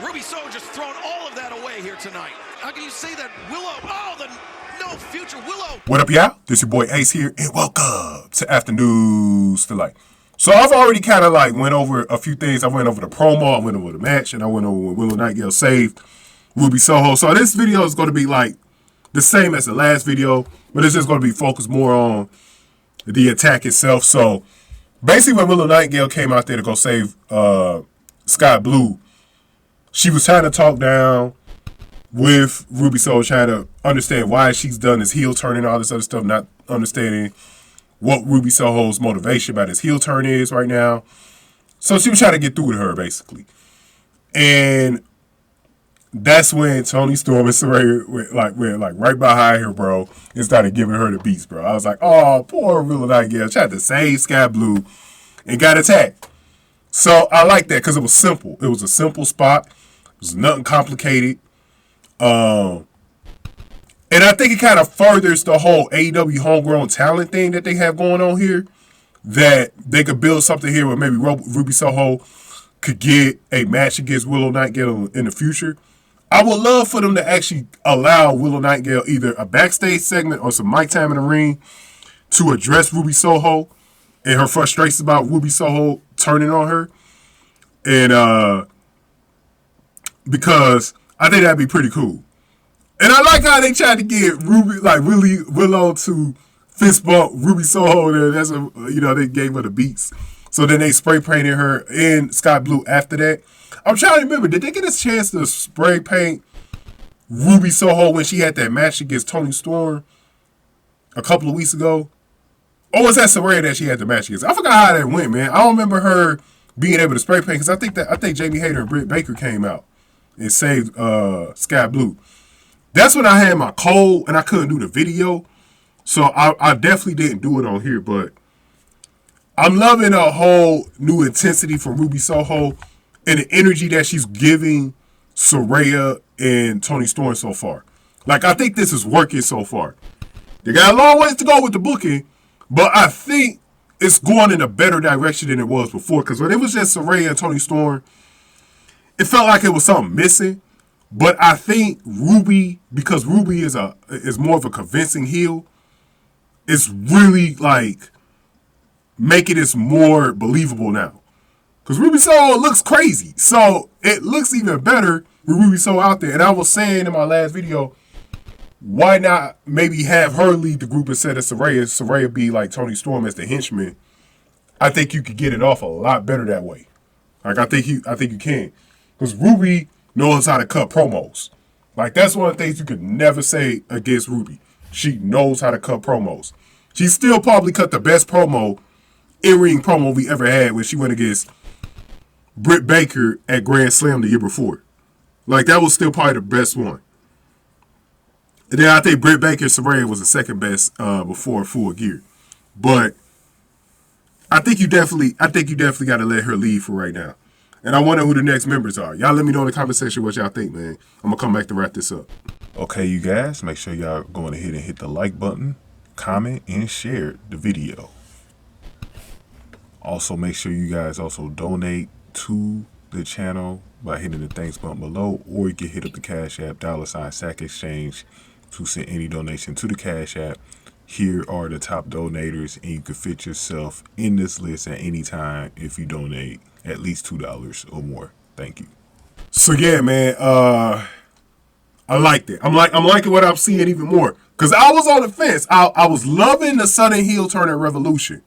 Ruby Soho just thrown all of that away here tonight. How can you say that Willow, no future Willow. What up, y'all? This your boy Ace here, and welcome to Afternoons Delight. So I've already kind of like went over a few things. I went over the promo, I went over the match, and I went over when Willow Nightingale saved Ruby Soho. So this video is going to be like the same as the last video, but it's just going to be focused more on the attack itself. So basically when Willow Nightingale came out there to go save Skye Blue, she was trying to talk down with Ruby Soho, trying to understand why she's done this heel turn and all this other stuff, not understanding what Ruby Soho's motivation by this heel turn is right now. So she was trying to get through to her, basically. And that's when Toni Storm and Saraya went right behind her, bro, and started giving her the beats, bro. I was like, oh, poor Willow Nightingale. Tried to save Skye Blue and got attacked. So I like that because it was simple. It was a simple spot. It was nothing complicated. And I think it kind of furthers the whole AEW homegrown talent thing that they have going on here. That they could build something here where maybe Ruby Soho could get a match against Willow Nightingale in the future. I would love for them to actually allow Willow Nightingale either a backstage segment or some mic time in the ring to address Ruby Soho and her frustrations about Ruby Soho turning on her. And because I think that'd be pretty cool. And I like how they tried to get Willow to fist bump Ruby Soho there. That's they gave her the beats. So then they spray painted her in Skye Blue after that. I'm trying to remember, did they get a chance to spray paint Ruby Soho when she had that match against Toni Storm a couple of weeks ago? Or was that Saraya that she had the match against? I forgot how that went, man. I don't remember her being able to spray paint because I think Jamie Hayter and Britt Baker came out and saved Skye Blue. That's when I had my cold and I couldn't do the video. So I definitely didn't do it on here, but I'm loving a whole new intensity from Ruby Soho and the energy that she's giving Saraya and Toni Storm so far. Like, I think this is working so far. They got a long ways to go with the booking, but I think it's going in a better direction than it was before. Because when it was just Saraya and Toni Storm, it felt like it was something missing. But I think Ruby, because Ruby is more of a convincing heel, is really like making this more believable now. Because Ruby Soho looks crazy. So it looks even better with Ruby Soho out there. And I was saying in my last video, why not maybe have her lead the group instead of Saraya? Saraya be like Toni Storm as the henchman. I think you could get it off a lot better that way. Like I think you can. Because Ruby knows how to cut promos. Like that's one of the things you could never say against Ruby. She knows how to cut promos. She still probably cut the best promo, in-ring promo we ever had when she went against Britt Baker at Grand Slam the year before. Like that was still probably the best one. And then I think Britt Baker and Saraya was the second best before Full Gear. But I think you definitely got to let her lead for right now. And I wonder who the next members are. Y'all let me know in the comment section what y'all think, man. I'm going to come back to wrap this up. Okay, you guys, make sure y'all going ahead and hit the like button, comment, and share the video. Also, make sure you guys also donate to the channel by hitting the thanks button below, or you can hit up the Cash App, $SAC Exchange, to send any donation to the Cash App. Here are the top donators, and you can fit yourself in this list at any time if you donate at least $2 or more. Thank you. So yeah, man, I liked it. I'm liking what I'm seeing even more. Because I was on the fence. I was loving the sudden heel turn at Revolution.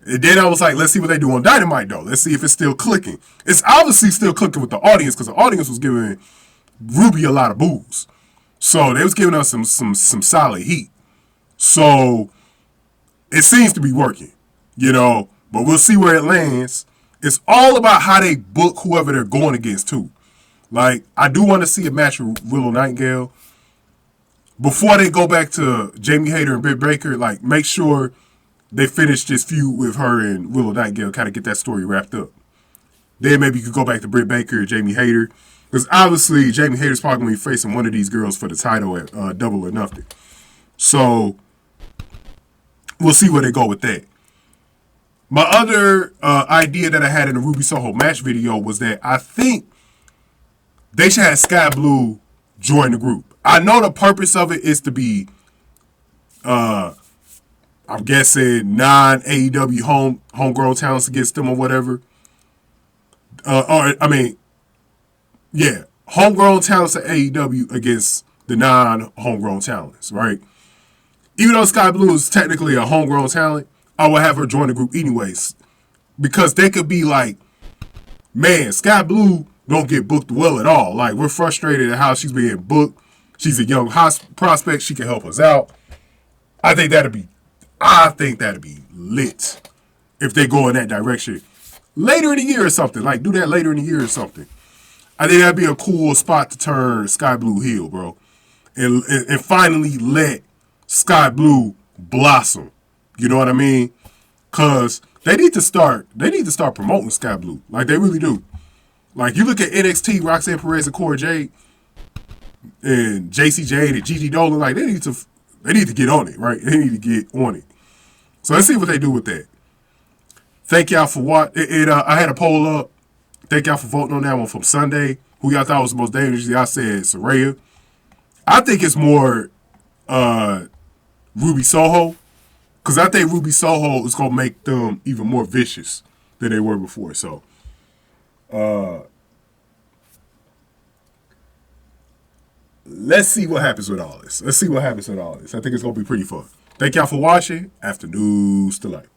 And then I was like, let's see what they do on Dynamite, though. Let's see if it's still clicking. It's obviously still clicking with the audience because the audience was giving Ruby a lot of boos. So they was giving us some solid heat. So it seems to be working, but we'll see where it lands. It's all about how they book whoever they're going against, too. Like, I do want to see a match with Willow Nightingale. Before they go back to Jamie Hayter and Britt Baker, like, make sure they finish this feud with her and Willow Nightingale, kind of get that story wrapped up. Then maybe you could go back to Britt Baker and Jamie Hayter. Because obviously, Jamie Hayter's probably going to be facing one of these girls for the title at Double or Nothing. So, we'll see where they go with that. My other idea that I had in the Ruby Soho match video was that I think they should have Skye Blue join the group. I know the purpose of it is to be, I'm guessing, non-AEW homegrown talents against them or whatever. Homegrown talents at AEW against the non-homegrown talents, right? Even though Skye Blue is technically a homegrown talent, I would have her join the group anyways. Because they could be like, man, Skye Blue don't get booked well at all. Like, we're frustrated at how she's being booked. She's a young prospect. She can help us out. I think that'd be lit if they go in that direction. Later in the year or something. Like, do that later in the year or something. I think that'd be a cool spot to turn Skye Blue heel, bro. And finally let Skye Blue blossom. You know what I mean? Because they need to start promoting Skye Blue. Like, they really do. Like, you look at NXT, Roxanne Perez and Cora Jade, and JC Jade and Gigi Dolan, like, they need to get on it, right? They need to get on it. So let's see what they do with that. Thank y'all for watching. I had a poll up. Thank y'all for voting on that one from Sunday. Who y'all thought was the most dangerous? I said Saraya. I think it's more Ruby Soho. Because I think Ruby Soho is going to make them even more vicious than they were before. So, let's see what happens with all this. I think it's going to be pretty fun. Thank y'all for watching. After News to Life.